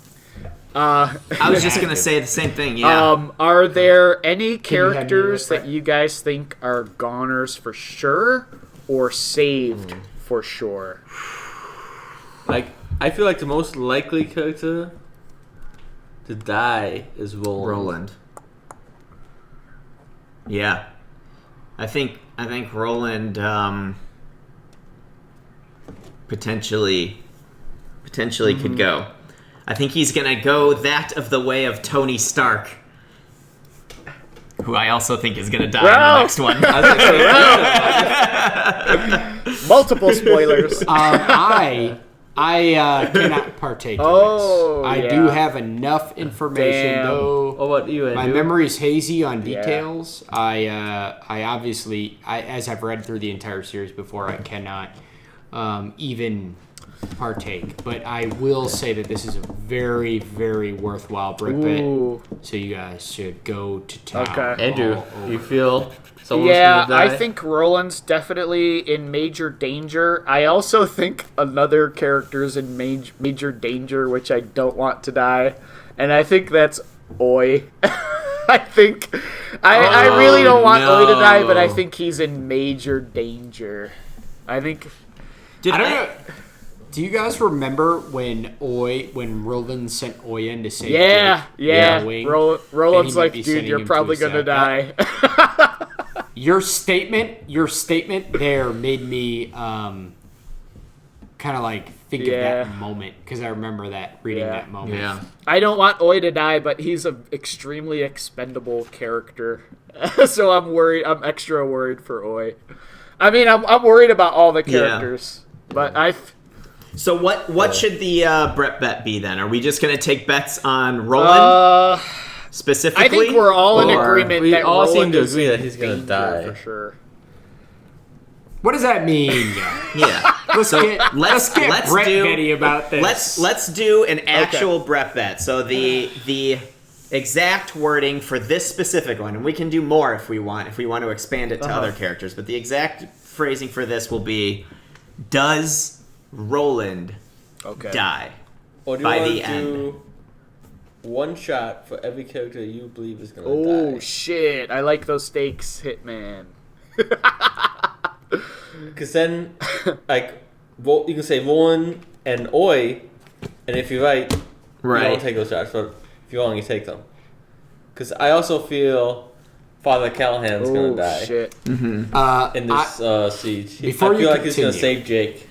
I was just gonna say the same thing. Yeah. Are there any you hand me characters that, that you guys think are goners for sure or saved for sure? Like, I feel like the most likely character to die is Roland. Roland. Yeah. I think Roland potentially could go. I think he's gonna go that of the way of Tony Stark, who I also think is gonna die in the next one. Multiple spoilers. I cannot partake in this. I do have enough information, though. Oh, what you? My memory's hazy on details. I obviously, as I've read through the entire series before, I cannot even partake. But I will say that this is a very, very worthwhile brick bet. So you guys should go to town. Okay. Andrew, you feel someone's Yeah, gonna die? I think Roland's definitely in major danger. I also think another character's in major danger, which I don't want to die. And I think that's Oi. I think... I really don't want Oi to die, but I think he's in major danger. I think... I don't know. Do you guys remember when Roland sent Oi in to save Yeah. Wing? Roland's like, be dude, sending you're him probably to his gonna death. die. Your statement there made me kind of like think of that moment because I remember reading that moment. Yeah. I don't want Oi to die, but he's an extremely expendable character. So I'm worried. I'm extra worried for Oi. I mean, I'm worried about all the characters, but So what should the Brett bet be then? Are we just gonna take bets on Roland specifically? I think we're all in agreement we that all seem Roland to is agree in that he's gonna danger die. for sure. What does that mean? Yeah. Let's get Brett Betty about this. Let's do an actual Brett bet. So the exact wording for this specific one, and we can do more if we want to expand it to other characters, but the exact phrasing for this will be, does Roland die Or do you by want the to end? do one shot for every character you believe is gonna Oh die? shit! I like those stakes, Hitman. Because then, like, you can say Roland and Oi, and if you're right, you don't take those shots. But if you're wrong, you take them. Because I also feel Father Callahan's gonna die Shit. in this siege. Before I you feel like he's gonna continue, save Jake.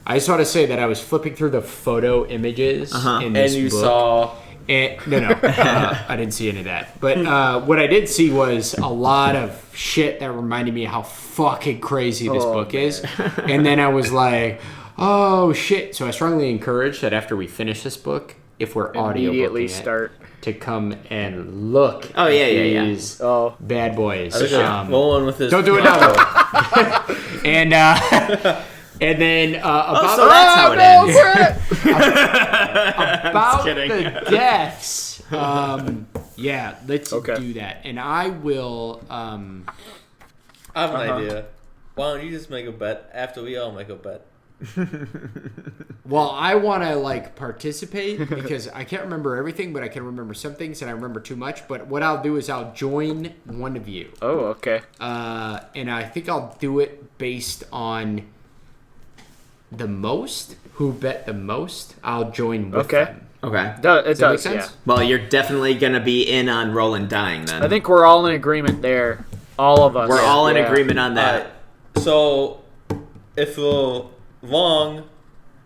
I just want to say that I was flipping through the photo images in And this you book. saw. No, I didn't see any of that. But what I did see was a lot of shit that reminded me how fucking crazy this book is. And then I was like, oh shit. So I strongly encourage that after we finish this book, if we're Immediately audiobooking start. to come and look Oh, yeah, yeah, these Oh. bad boys. Roland with his. Don't do it now, though. And then about so that's how it ends. about the deaths. Yeah, let's do that. And I will. I have an idea. Why don't you just make a bet after we all make a bet? Well, I want to participate because I can't remember everything, but I can remember some things, and I remember too much. But what I'll do is I'll join one of you. Oh, okay. And I think I'll do it based on the most. Who bet the most? I'll join with them. Okay. It Does that make does, sense? yeah. Well, you're definitely gonna be in on Roland dying then. I think we're all in agreement there. All of us. we're all in Yeah. agreement on that. So, if we're wrong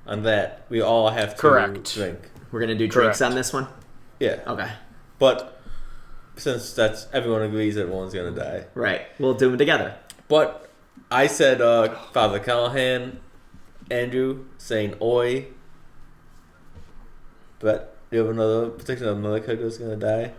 on that, we all have to Correct. drink. We're gonna do drinks Correct. on this one. Yeah. Okay. But since everyone agrees that one's gonna die. Right. We'll do them together. But I said Father Callahan, Andrew saying Oi. But you have another character that's gonna die.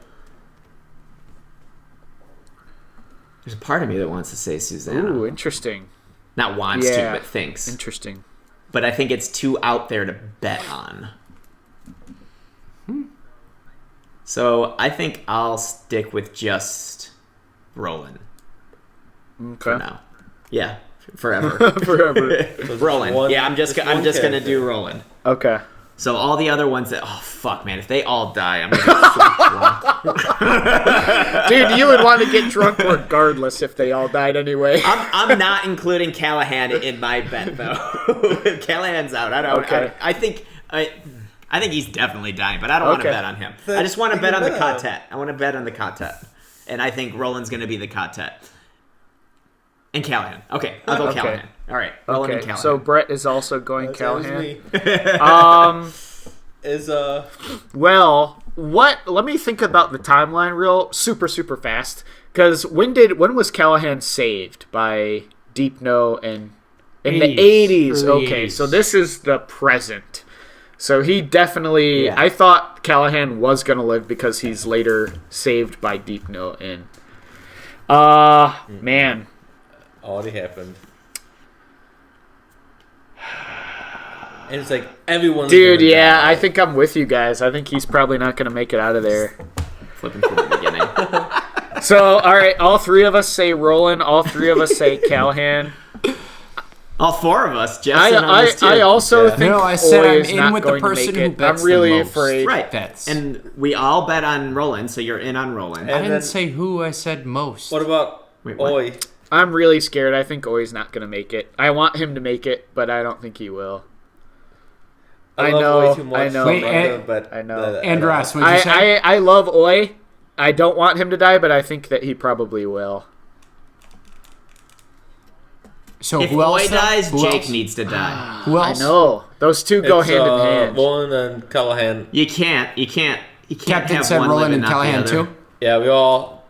There's a part of me that wants to say Susannah. Ooh, interesting. Not wants to, Yeah. but thinks. Interesting. But I think it's too out there to bet on. So I think I'll stick with just Roland Okay. for now. Yeah, forever. Forever. Roland. one- Yeah, I'm just just gonna one do character. Roland. Okay. So all the other ones that fuck man, if they all die, I'm gonna get so drunk. Dude, you would want to get drunk regardless if they all died anyway. I'm not including Callahan in my bet though. Callahan's out. I don't. Okay. I think he's definitely dying, but I don't want to Okay. bet on him. I just want to You bet can on the bet on him. Ka-tet. I want to bet on the Ka-tet, and I think Roland's going to be the Ka-tet. And Callahan. Okay, I'll go Okay. Callahan. All right, Roland and Okay, Callahan. so Brett is also going That was Callahan. me. is Well, let me think about the timeline real super fast. Because when was Callahan saved by Deep No and in the 80s? Early Okay, 80s. so this is the present. So he definitely. Yeah. I thought Callahan was gonna live because he's later saved by Deep No and. Man, already happened. And it's like everyone's dude, gonna yeah, die. I think I'm with you guys. I think he's probably not gonna make it out of there. Flipping from the beginning. So, all right, all three of us say Roland. All three of us say Callahan. All four of us, Jeff's in on this too. I also Yeah. think No, I said Oy I'm is in not with the going to person make who it. bets I'm really the most. afraid. Right. Bets. And we all bet on Roland, so you're in on Roland. I And didn't then- say who. I said most. What about Wait, what? Oi? I'm really scared. I think Oy's not going to make it. I want him to make it, but I don't think he will. I love know, Oi too much I know, to man. love, but I know. Andros, what'd you say? I love Oy. I don't want him to die, but I think that he probably will. So If who else? Roy then? dies, Who Jake else? needs to die. Who I else? know. Those two go hand in hand. Roland and Callahan. You can't Captain have said one Roland live and not the Callahan other. too. Yeah, we all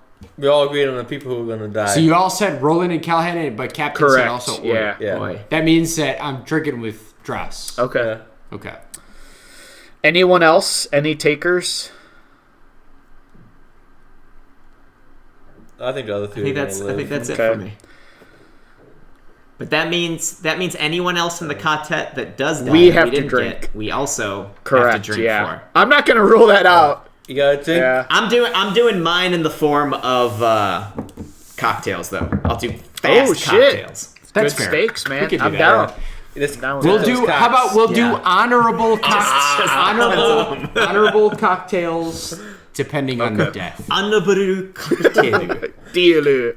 agreed on the people who were gonna die. So you all said Roland and Callahan, but Captain said Correct. also Oy. Yeah. yeah. Boy. That means that I'm drinking with Dross. Okay. Okay. Anyone else? Any takers? I think the other two. I think that's it Okay. for me. But that means anyone else in the Ka-tet that does die, We have to didn't drink. get, we also Correct. have to drink yeah. for. I'm not going to rule that out. You gotta think. Yeah. I'm doing mine in the form of cocktails though. I'll do fast Oh, shit. cocktails. That's Good fair. stakes, We man. could do I'm that. down. This, Down with We'll that. do. How about we'll do Yeah. honorable honorable cocktails depending on the death. Honorable cocktail. Dealer.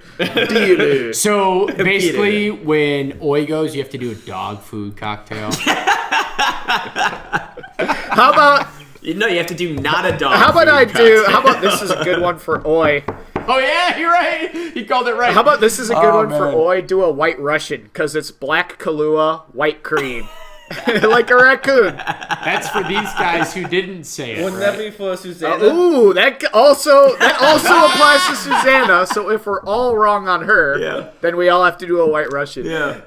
So basically, when Oi goes, you have to do a dog food cocktail. How about You have to do not a dog. how about food I do? cocktail. How about this is a good one for Oi? Oh yeah, you're right. He called it right. How about this is a good Oh, one for man. Oi? Do a White Russian because it's black Kahlua, white cream, like a raccoon. That's for these guys who didn't say it. wouldn't right? that be for Susannah? Ooh, that also applies to Susannah. So if we're all wrong on her, Yeah. then we all have to do a White Russian. Yeah.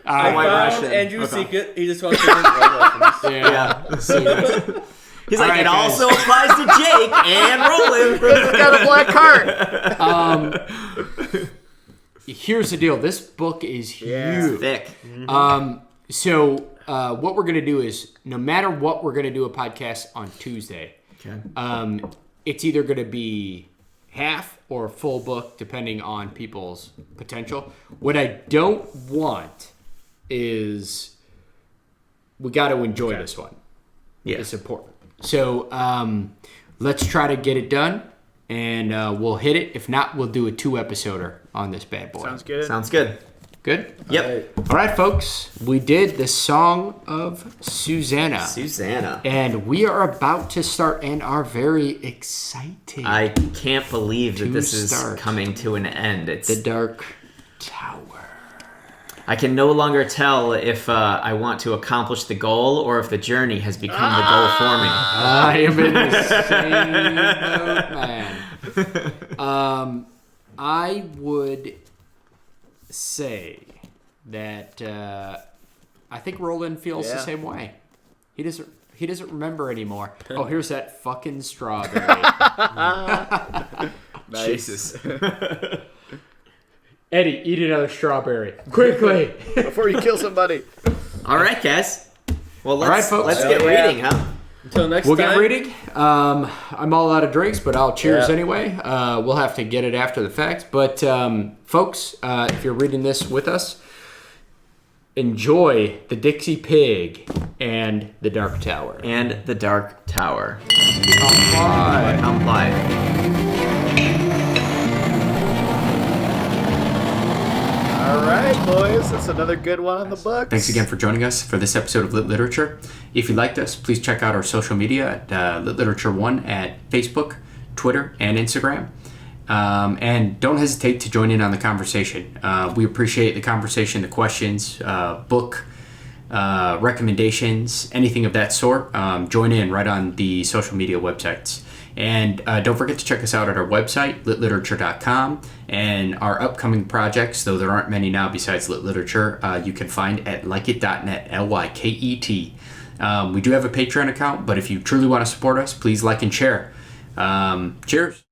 I White found Russian. Andrew's Okay. secret. He just wants to drink White Russians. Yeah. So- He's All like, right, it guys. also applies to Jake and Roland. It's got a black heart. Here's the deal. This book is huge. Thick. So what we're gonna do is, no matter what, we're gonna do a podcast on Tuesday. Okay. It's either gonna be half or a full book, depending on people's potential. What I don't want is we got to enjoy this one. Yeah. It's important. So let's try to get it done, and we'll hit it. If not, we'll do a 2-episoder on this bad boy. Sounds good. Sounds good. Good? Yep. All right, folks. We did the Song of Susannah. Susannah. And we are about to start and are very excited. I can't believe that To this is start. coming to an end. It's The Dark Tower. I can no longer tell if I want to accomplish the goal or if the journey has become the goal for me. I am in the same boat, man. I would say that I think Roland feels the Yeah. same way. He doesn't remember anymore. Oh, here's that fucking strawberry. Jesus. Eddie, eat another strawberry quickly. Before you kill somebody. All right, guys. Well, let's, right, folks. let's get Yeah. reading, huh? Until next We'll time. get reading. I'm all out of drinks, but I'll cheers Yeah. anyway. We'll have to get it after the fact. But folks, if you're reading this with us, enjoy the Dixie Pig and the Dark Tower. And the Dark Tower. Bye. Come live. All right, boys. That's another good one on the books. Thanks again for joining us for this episode of Lit Literature. If you liked us, please check out our social media at Lit Literature 1 at Facebook, Twitter, and Instagram. And don't hesitate to join in on the conversation. We appreciate the conversation, the questions, book recommendations, anything of that sort, join in right on the social media websites. And don't forget to check us out at our website, litliterature.com, and our upcoming projects, though there aren't many now besides Lit Literature, you can find at lyket.net, Lyket. We do have a Patreon account, but if you truly want to support us, please like and share. Cheers.